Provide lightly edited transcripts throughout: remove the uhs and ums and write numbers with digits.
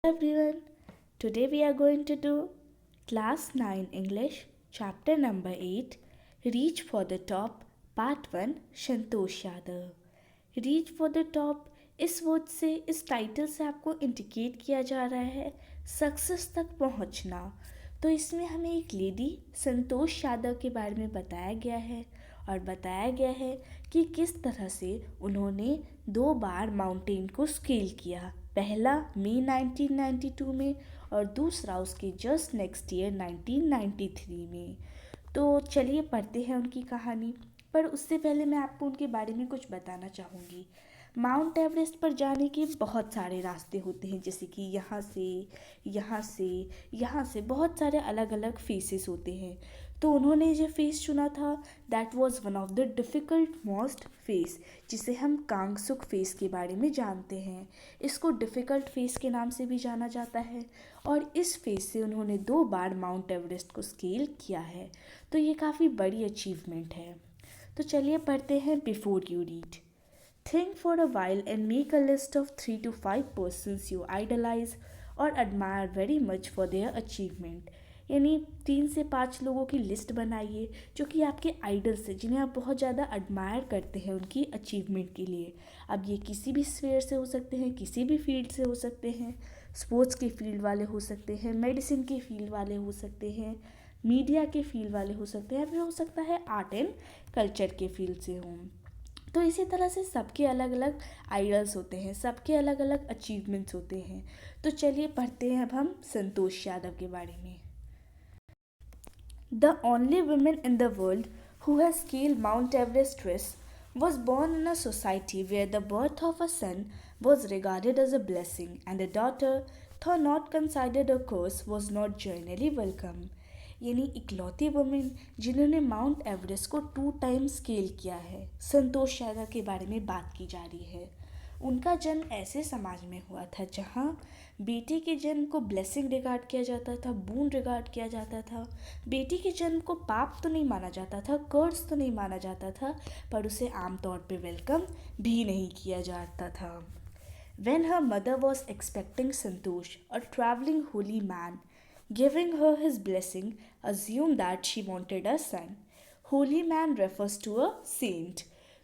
Everyone, today we are going to do Class 9 English, Chapter number 8, Reach for the Top, Part 1, Shantosh Yadav. Reach for the top इस word से, इस title से आपको indicate किया जा रहा है सक्सेस तक पहुंचना। तो इसमें हमें एक लेडी संतोष यादव के बारे में बताया गया है और बताया गया है कि किस तरह से उन्होंने 2 बार माउंटेन को स्केल किया। पहला मई 1992 में और दूसरा उसके जस्ट नेक्स्ट ईयर 1993 में। तो चलिए पढ़ते हैं उनकी कहानी। पर उससे पहले मैं आपको उनके बारे में कुछ बताना चाहूँगी। माउंट एवरेस्ट पर जाने के बहुत सारे रास्ते होते हैं, जैसे कि यहाँ से बहुत सारे अलग अलग फेसेस होते हैं। तो उन्होंने जो फेस चुना था that was one of the difficult most face, जिसे हम कांगसुक फेस के बारे में जानते हैं। इसको डिफ़िकल्ट फेस के नाम से भी जाना जाता है और इस फेस से उन्होंने 2 बार माउंट एवरेस्ट को स्केल किया है। तो ये काफ़ी बड़ी अचीवमेंट है। तो चलिए पढ़ते हैं before you read. Think for a while and make a list of 3 to 5 persons you idolise और admire very much for their achievement. यानी 3 से 5 लोगों की लिस्ट बनाइए जो कि आपके आइडल्स हैं, जिन्हें आप बहुत ज़्यादा एडमायर करते हैं उनकी अचीवमेंट के लिए। अब ये किसी भी स्फीयर से हो सकते हैं, किसी भी फील्ड से हो सकते हैं। स्पोर्ट्स के फील्ड वाले हो सकते हैं, मेडिसिन के फील्ड वाले हो सकते हैं, मीडिया के फील्ड वाले हो सकते हैं, फिर हो सकता है आर्ट एंड कल्चर के फील्ड से हों। तो इसी तरह से सबके अलग अलग आइडल्स होते हैं, सबके अलग अलग अचीवमेंट्स होते हैं। तो चलिए पढ़ते हैं अब हम संतोष यादव के बारे में। The only woman in the world who has scaled Mount Everest twice was born in a society where the birth of a son was regarded as a blessing and a daughter, though not considered a curse, was not generally welcome. यानी इकलौती women जिन्होंने mount Everest को 2 time scale किया है, संतोष यादव के बारे में बात की जा रही है। उनका जन्म ऐसे समाज में हुआ था जहाँ बेटी के जन्म को ब्लेसिंग रिगार्ड किया जाता था, बून रिगार्ड किया जाता था। बेटी के जन्म को पाप तो नहीं माना जाता था, कर्स तो नहीं माना जाता था, पर उसे आमतौर पे वेलकम भी नहीं किया जाता था। When her mother was expecting Santosh, a traveling holy man, giving her his blessing, assumed that she wanted a son. Holy man refers to a saint.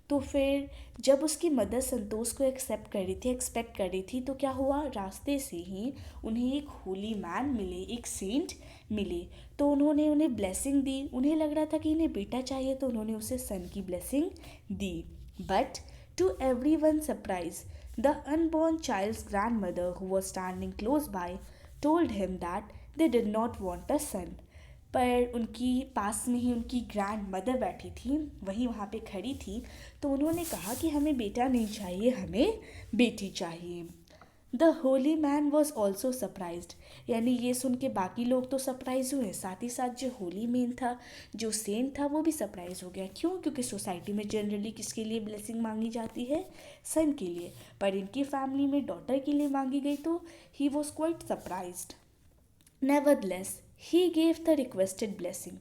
तो फिर जब उसकी मदर संतोष को एक्सपेक्ट कर रही थी, तो क्या हुआ, रास्ते से ही उन्हें एक होली मैन मिले, एक सेंट मिले। तो उन्होंने उन्हें ब्लेसिंग दी। उन्हें लग रहा था कि इन्हें बेटा चाहिए, तो उन्होंने उसे सन की ब्लेसिंग दी। But to everyone surprise, the unborn child's grandmother, who was standing close by, told him that they did not want a son. पर उनकी पास में ही उनकी ग्रैंड मदर बैठी थी, वही वहाँ पे खड़ी थी। तो उन्होंने कहा कि हमें बेटा नहीं चाहिए, हमें बेटी चाहिए। The Holi man was also surprised, यानी ये सुन के बाकी लोग तो सरप्राइज हुए, साथ ही साथ जो होली मैन था, जो सेंट था, वो भी सरप्राइज हो गया। क्यों? क्योंकि सोसाइटी में जनरली किसके लिए ब्लेसिंग मांगी जाती है? सन के लिए। पर इनकी फैमिली में डॉटर के लिए मांगी गई, तो he was quite surprised. Nevertheless he gave the requested blessing,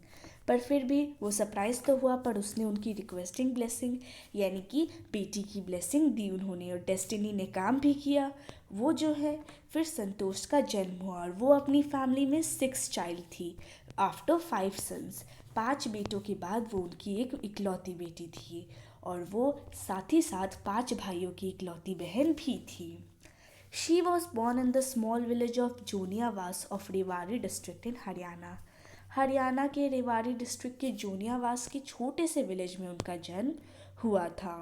पर फिर भी वो सरप्राइज तो हुआ, पर उसने उनकी रिक्वेस्टिंग ब्लेसिंग यानी कि बेटी की ब्लेसिंग दी उन्होंने, और डेस्टिनी ने काम भी किया। वो जो है, फिर संतोष का जन्म हुआ और वो अपनी फैमिली में 6 चाइल्ड थी आफ्टर 5 सन्स। 5 बेटों के बाद वो उनकी एक इकलौती बेटी थी, और वो साथ ही साथ 5 भाइयों की इकलौती बहन भी थी। She was born in the small village of जोनियावास of Rewari district in Haryana. Haryana के रेवाड़ी डिस्ट्रिक्ट के जोनियावास के छोटे से विलेज में उनका जन्म हुआ था।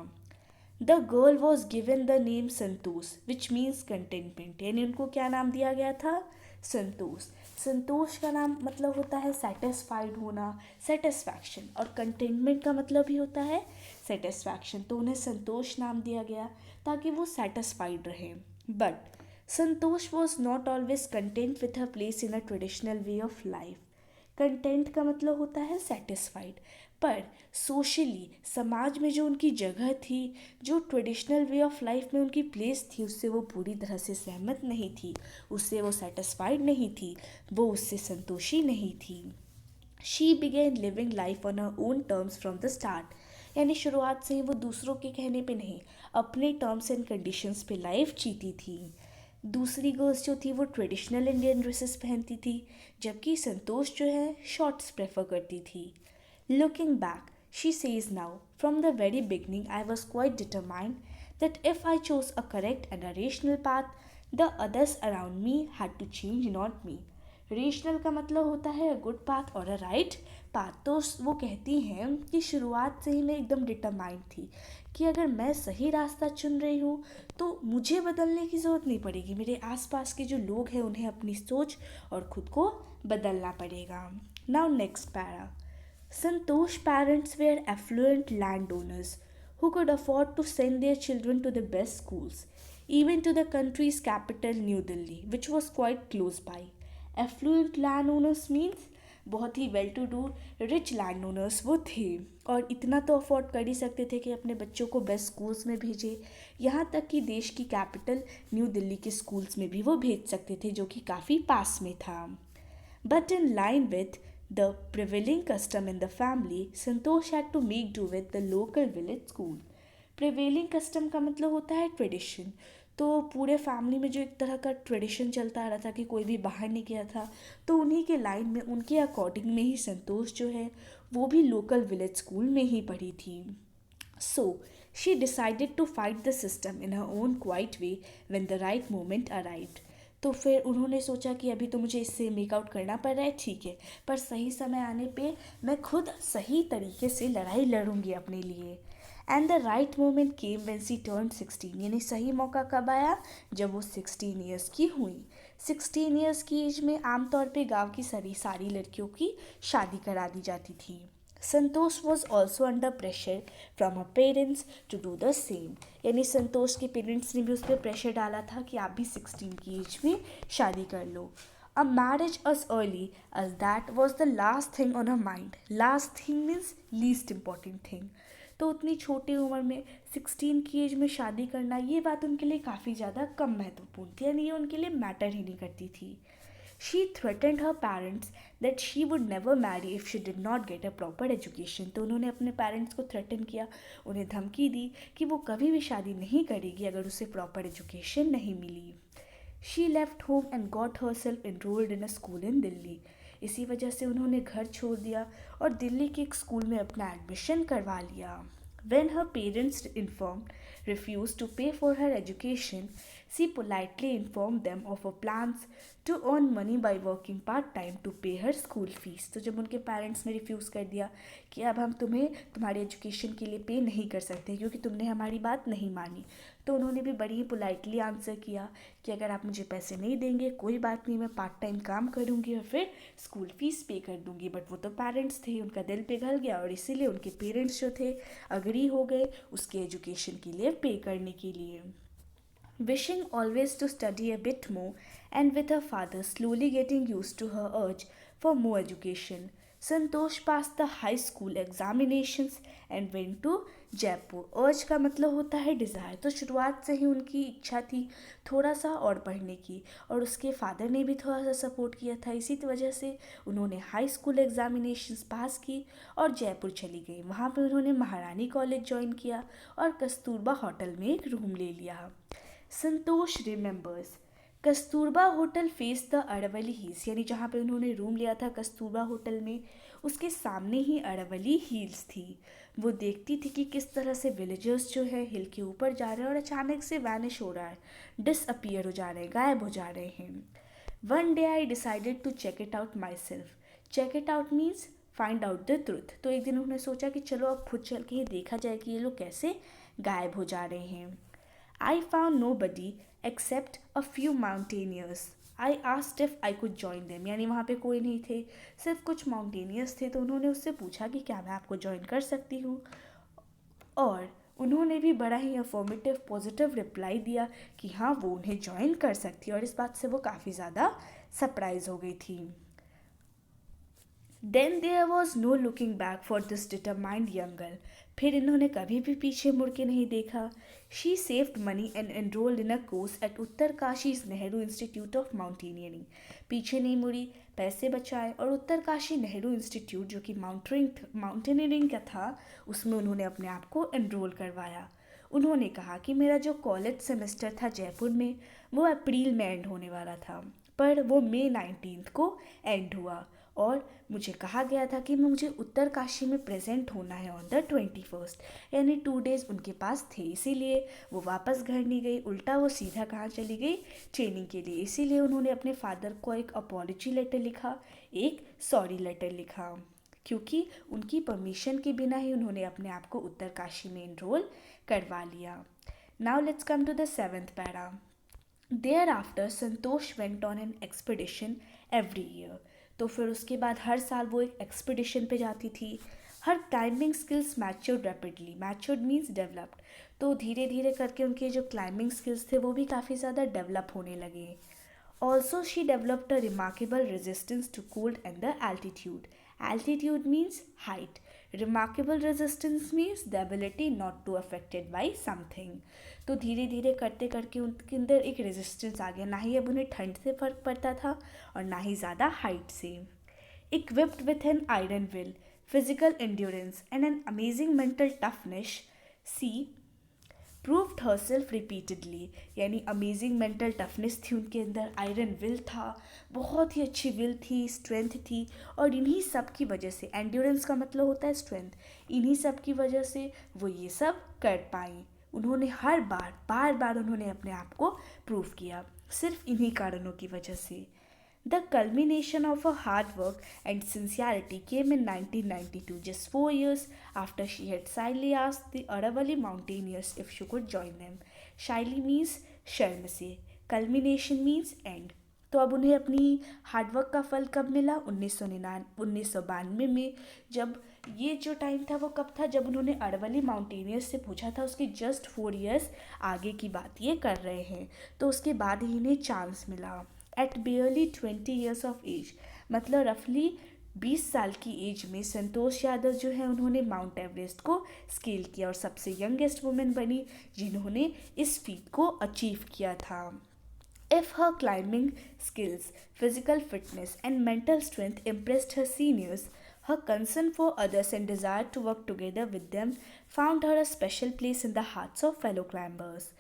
The girl was given the name Santosh which means contentment, यानी उनको क्या नाम दिया गया था? संतोष। संतोष का नाम मतलब होता है सेटिस्फाइड होना, सेटिस्फैक्शन, और कंटेंटमेंट का मतलब भी होता है सेटिस्फैक्शन। तो उन्हें संतोष नाम दिया गया ताकि वो सेटिस्फाइड रहें। But Santosh was not always content with her place in a traditional way of life. Content का मतलब होता है सेटिस्फाइड, पर सोशली समाज में जो उनकी जगह थी, जो ट्रेडिशनल वे ऑफ लाइफ में उनकी प्लेस थी, उससे वो पूरी तरह से सहमत नहीं थी, उससे वो सेटिस्फाइड नहीं थी, वो उससे संतोषी नहीं थी। She began living life on her own terms from the start, यानी शुरुआत से ही वो दूसरों के कहने पे नहीं, अपने टर्म्स एंड कंडीशंस पे लाइफ जीती थी। दूसरी गर्ल्स जो थी वो ट्रेडिशनल इंडियन ड्रेसेस पहनती थी, जबकि संतोष जो है शॉर्ट्स प्रेफर करती थी. Looking back, she says now, from the very beginning I was quite determined that if I chose a correct and a rational path, the others around me had to change, not me. Rational का मतलब होता है a good path और a right path. तो वो कहती हैं कि शुरुआत से ही मैं एकदम डिटरमाइंड थी कि अगर मैं सही रास्ता चुन रही हूँ तो मुझे बदलने की ज़रूरत नहीं पड़ेगी. मेरे आसपास के जो लोग हैं उन्हें अपनी सोच और खुद को बदलना पड़ेगा. Now next para. Santosh's parents were affluent landowners who could afford to send their children to the best schools, even to the country's capital, New Delhi, which was quite close by. Affluent landowners means बहुत ही well to do rich land owners वो थे और इतना तो afford कर ही सकते थे कि अपने बच्चों को बेस्ट स्कूल्स में भेजे. यहाँ तक कि देश की कैपिटल न्यू दिल्ली के स्कूल्स में भी वो भेज सकते थे जो कि काफ़ी पास में था. But in line with the prevailing custom in the family, Santosh had to make do with the local village school. Prevailing custom का मतलब होता है ट्रेडिशन. तो पूरे फैमिली में जो एक तरह का ट्रेडिशन चलता आ रहा था कि कोई भी बाहर नहीं गया था, तो उन्हीं के लाइन में उनके अकॉर्डिंग में ही संतोष जो है वो भी लोकल विलेज स्कूल में ही पढ़ी थी. So she decided to fight the system in her own quiet way when the right moment arrived. तो फिर उन्होंने सोचा कि अभी तो मुझे इससे मेकआउट करना पड़ रहा है, ठीक है, पर सही समय आने पे मैं खुद सही तरीके से लड़ाई लड़ूंगी अपने लिए. And the right moment came when she turn 16. यानी सही मौका कब आया? जब वो 16 ईयर्स की हुई. 16 ईयर्स की एज में आमतौर पे गांव की सारी लड़कियों की शादी करा दी जाती थी. Santosh was also under pressure from her parents to do the same. यानी संतोष के पेरेंट्स ने भी उस पर प्रेशर डाला था कि आप भी 16 की एज में शादी कर लो. A marriage as early as that was the last thing on her mind. Last thing means least important thing. तो उतनी छोटी उम्र में 16 की एज में शादी करना ये बात उनके लिए काफ़ी ज़्यादा कम महत्वपूर्ण थी, यानी ये उनके लिए मैटर ही नहीं करती थी. She threatened her parents that she would never marry if she did not get a proper education. तो उन्होंने अपने पेरेंट्स को थ्रेटन किया, उन्हें धमकी दी कि वो कभी भी शादी नहीं करेगी अगर उसे प्रॉपर एजुकेशन नहीं मिली. She left home and got herself enrolled in a school in Delhi. इसी वजह से उन्होंने घर छोड़ दिया और दिल्ली के एक स्कूल में अपना एडमिशन करवा लिया. When her parents refused to pay for her education, she politely informed them of her plans to earn money by working part-time to pay her school fees. तो जब उनके पेरेंट्स ने रिफ्यूज़ कर दिया कि अब हम तुम्हें तुम्हारी एजुकेशन के लिए पे नहीं कर सकते क्योंकि तुमने हमारी बात नहीं मानी, तो उन्होंने भी बड़ी ही पोलाइटली आंसर किया कि अगर आप मुझे पैसे नहीं देंगे कोई बात नहीं, मैं पार्ट टाइम काम करूँगी और फिर स्कूल फीस पे कर दूँगी. बट वो तो पेरेंट्स थे, उनका दिल पिघल गया और इसीलिए उनके पेरेंट्स जो थे अग्री हो गए उसके एजुकेशन के लिए पे करने के लिए. Wishing always to study a bit more, and with her father slowly getting used to her urge for more education, Santosh passed the high school examinations and went to Jaipur. अर्ज का मतलब होता है डिज़ायर. तो शुरुआत से ही उनकी इच्छा थी थोड़ा सा और पढ़ने की और उसके फादर ने भी थोड़ा सा सपोर्ट किया था. इसी वजह से उन्होंने हाई स्कूल एग्ज़ामिनेशंस पास की और जयपुर चली गई. वहाँ पर उन्होंने महारानी कॉलेज ज्वाइन किया और कस्तूरबा होटल में एक रूम ले लिया. Santosh remembers Kasturba hotel face the Aravalli hills. यानी जहाँ पे उन्होंने रूम लिया था कस्तूरबा होटल में, उसके सामने ही अरावली हिल्स थी. वो देखती थी कि किस तरह से विलेजर्स जो है हिल के ऊपर जा रहे हैं और अचानक से वैनिश हो रहा है, डिसअपियर हो जा रहे हैं, गायब हो जा रहे हैं. One day I decided to check it out myself. Check it out means find out the truth. तो एक दिन उन्होंने सोचा कि चलो अब खुद चल के ही देखा जाए कि ये लोग कैसे गायब हो जा रहे हैं. I found nobody except a few mountaineers. I asked if I could join them. यानी वहाँ पे कोई नहीं थे, सिर्फ कुछ माउंटेनियर्स थे. तो उन्होंने उससे पूछा कि क्या मैं आपको ज्वाइन कर सकती हूँ, और उन्होंने भी बड़ा ही अफर्मेटिव पॉजिटिव रिप्लाई दिया कि हाँ वो उन्हें ज्वाइन कर सकती है. और इस बात से वो काफ़ी ज़्यादा सरप्राइज हो गई थी. Then there was no looking back for this determined young girl. फिर इन्होंने कभी भी पीछे मुड़ के नहीं देखा. She saved money and enrolled in a course at Uttarkashi's Nehru institute of mountaineering. पीछे नहीं मुड़ी, पैसे बचाए और उत्तरकाशी नेहरू इंस्टीट्यूट जो कि माउंटेनियरिंग का था उसमें उन्होंने अपने आप को एनरोल करवाया. उन्होंने कहा कि मेरा जो कॉलेज सेमेस्टर था जयपुर में वो अप्रैल में एंड होने वाला था, पर वो मई 19 को एंड हुआ और मुझे कहा गया था कि मुझे उत्तरकाशी में प्रेजेंट होना है ऑन द 21st, यानी 2 डेज़ उनके पास थे। इसीलिए वो वापस घर नहीं गई, उल्टा वो सीधा कहाँ चली गई, ट्रेनिंग के लिए। इसीलिए उन्होंने अपने फादर को एक अपॉलजी लेटर लिखा, एक सॉरी लेटर लिखा, क्योंकि उनकी परमिशन के बिना ही उन्होंने अपने आप को उत्तरकाशी में इनरोल करवा लिया। Now let's come to the 7th para. Thereafter Santosh went on an expedition every year। तो फिर उसके बाद हर साल वो एक एक्सपीडिशन पे जाती थी। Her climbing skills matured rapidly, matured means developed, तो धीरे धीरे करके उनके जो क्लाइंबिंग स्किल्स थे वो भी काफ़ी ज़्यादा डेवलप होने लगे। Also she developed a remarkable resistance to cold and the altitude. Altitude means height, remarkable resistance means the ability not to affected by something. तो धीरे धीरे करते करके उनके अंदर एक रेजिस्टेंस आ गया, ना ही अब उन्हें ठंड से फ़र्क पड़ता था और ना ही ज़्यादा हाइट से। Equipped with an iron will, physical endurance and an amazing mental toughness, she proved herself repeatedly, यानी अमेजिंग मेंटल टफनेस थी उनके अंदर, आयरन विल था, बहुत ही अच्छी विल थी, स्ट्रेंथ थी, और इन्हीं सब की वजह से, एंड्योरेंस का मतलब होता है स्ट्रेंथ, इन्हीं सब की वजह से वो ये सब कर पाई। उन्होंने हर बार बार बार उन्होंने अपने आप को प्रूव किया, सिर्फ इन्हीं कारणों की वजह से। The culmination of her hard work and sincerity came in 1992, just 4 years after she had shyly asked the Aravalli mountaineers if she could join them. Shyly means शर्म से, culmination means end। तो अब उन्हें अपनी हार्डवर्क का फल कब मिला? 1992 में। जब ये जो टाइम था वो कब था? जब उन्होंने अरवली माउंटेनियर्स से पूछा था, उसके जस्ट 4 ईयर्स आगे की बात ये कर रहे हैं। तो उसके बाद ही इन्हें चांस मिला। At barely 20 years of age, मतलब रफली 20 साल की एज में संतोष यादव जो है उन्होंने माउंट एवरेस्ट को स्केल किया और सबसे यंगेस्ट वुमेन बनी जिन्होंने इस फीट को अचीव किया था। If her climbing skills, physical fitness, and mental strength impressed her seniors, her concern for others and desire to work together with them found her a special place in the hearts of fellow climbers।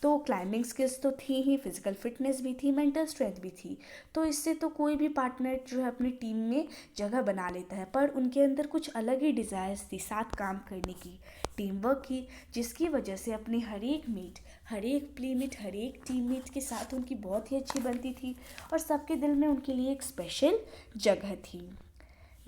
तो climbing skills तो थी ही, physical fitness भी थी, mental strength भी थी, तो इससे तो कोई भी पार्टनर जो है अपनी टीम में जगह बना लेता है, पर उनके अंदर कुछ अलग ही डिज़ायर्स थी साथ काम करने की, टीम वर्क की, जिसकी वजह से अपने हर एक मीट, हर एक प्लेमेट, हर एक टीममेट के साथ उनकी बहुत ही अच्छी बनती थी और सबके दिल में उनके लिए एक स्पेशल जगह थी।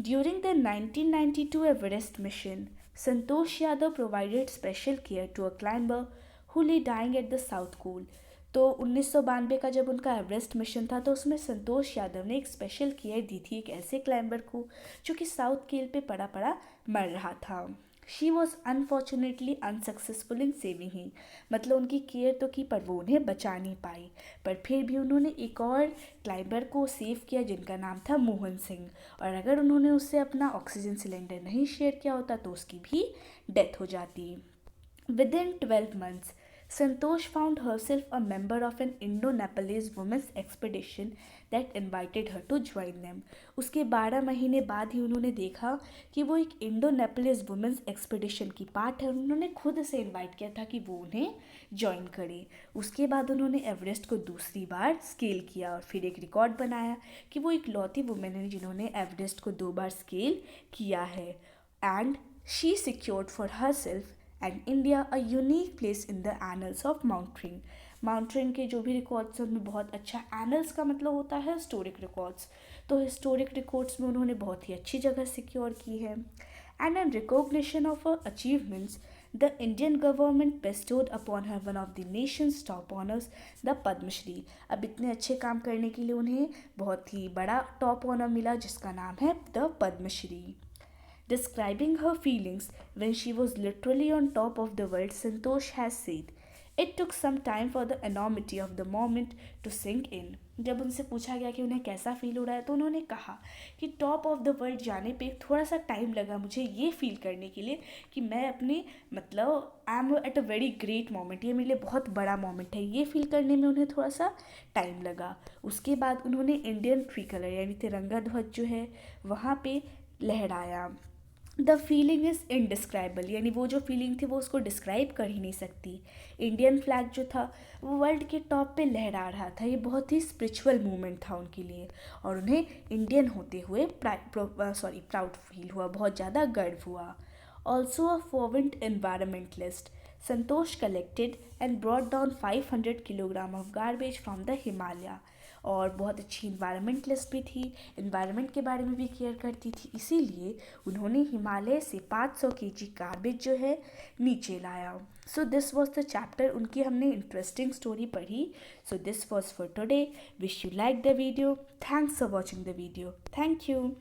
During the 1992 Everest mission, Santosh Yadav provided special care to a climber who lay dying at the South Pole. तो 1992 का जब उनका एवरेस्ट मिशन था तो उसमें संतोष यादव ने एक स्पेशल केयर दी थी एक ऐसे क्लाइंबर को जो कि साउथ पोल पे पड़ा पड़ा मर रहा था। She was unfortunately unsuccessful in saving him, मतलब उनकी केयर तो की पर वो उन्हें बचा नहीं पाई, पर फिर भी उन्होंने एक और क्लाइंबर को सेव किया जिनका नाम था मोहन सिंह, और अगर उन्होंने उससे अपना ऑक्सीजन सिलेंडर नहीं शेयर किया होता तो उसकी भी डेथ हो जाती। Within 12 months, Santosh found herself a member of an Indo-Nepalese women's expedition that invited her to join them। उसके 12 महीने बाद ही उन्होंने देखा कि वो एक इंडो नेपलिस वुमेंस एक्सपीडिशन की पार्ट है, उन्होंने खुद से इनवाइट किया था कि वो उन्हें ज्वाइन करे। उसके बाद उन्होंने एवरेस्ट को दूसरी बार स्केल किया और फिर एक रिकॉर्ड बनाया कि वो एक लौती वुमेन है जिन्होंने एवरेस्ट को 2 बार स्केल किया है। And she secured for herself and India a unique place in the annals of mountaineering. Mountaineering के जो भी रिकॉर्ड्स हैं उनमें बहुत अच्छा, एनल्स का मतलब होता है हिस्टोरिक रिकॉर्ड्स, तो हिस्टोरिक रिकॉर्ड्स में उन्होंने बहुत ही अच्छी जगह सिक्योर की है। And in recognition of her achievements the Indian government bestowed upon her one of the nation's top honours the Padmashri. अब इतने अच्छे काम करने के लिए उन्हें बहुत ही बड़ा टॉप ऑनर मिला जिसका नाम है the Padmashri. Describing her feelings when she was literally on top of the world, Santosh has said, "It took some time for the enormity of the moment to sink in." जब उनसे पूछा गया कि उन्हें कैसा फील हो रहा है तो उन्होंने कहा कि टॉप ऑफ द वर्ल्ड जाने पे थोड़ा सा टाइम लगा मुझे ये फील करने के लिए कि मैं अपने मतलब I am at a very great moment, ये मेरे लिए बहुत बड़ा मोमेंट है, ये फील करने में उन्हें थोड़ा सा टाइम लगा। उसके बाद उन्होंने इंडियन ट्री कलर यानी तिरंगा ध्वज जो है वहाँ पे लहराया। द फीलिंग इज़ इनडिस्क्राइबल, यानी वो जो फीलिंग थी वो उसको डिस्क्राइब कर ही नहीं सकती। इंडियन फ्लैग जो था वो वर्ल्ड के टॉप पे लहरा रहा था, ये बहुत ही स्पिरिचुअल मूवमेंट था उनके लिए, और उन्हें इंडियन होते हुए प्राउड फील हुआ, बहुत ज़्यादा गर्व हुआ। Also a fervent environmentalist, Santosh collected and brought down 500 kilogram of garbage from the Himalaya, और बहुत अच्छी इन्वायरमेंटलिस्ट भी थी, इन्वायरमेंट के बारे में भी केयर करती थी, इसीलिए उन्होंने हिमालय से 500 केजी गार्बेज जो है नीचे लाया। So this was the chapter, उनकी हमने इंटरेस्टिंग स्टोरी पढ़ी। So this was for today. Wish you like the video. Thanks for watching the video. Thank you.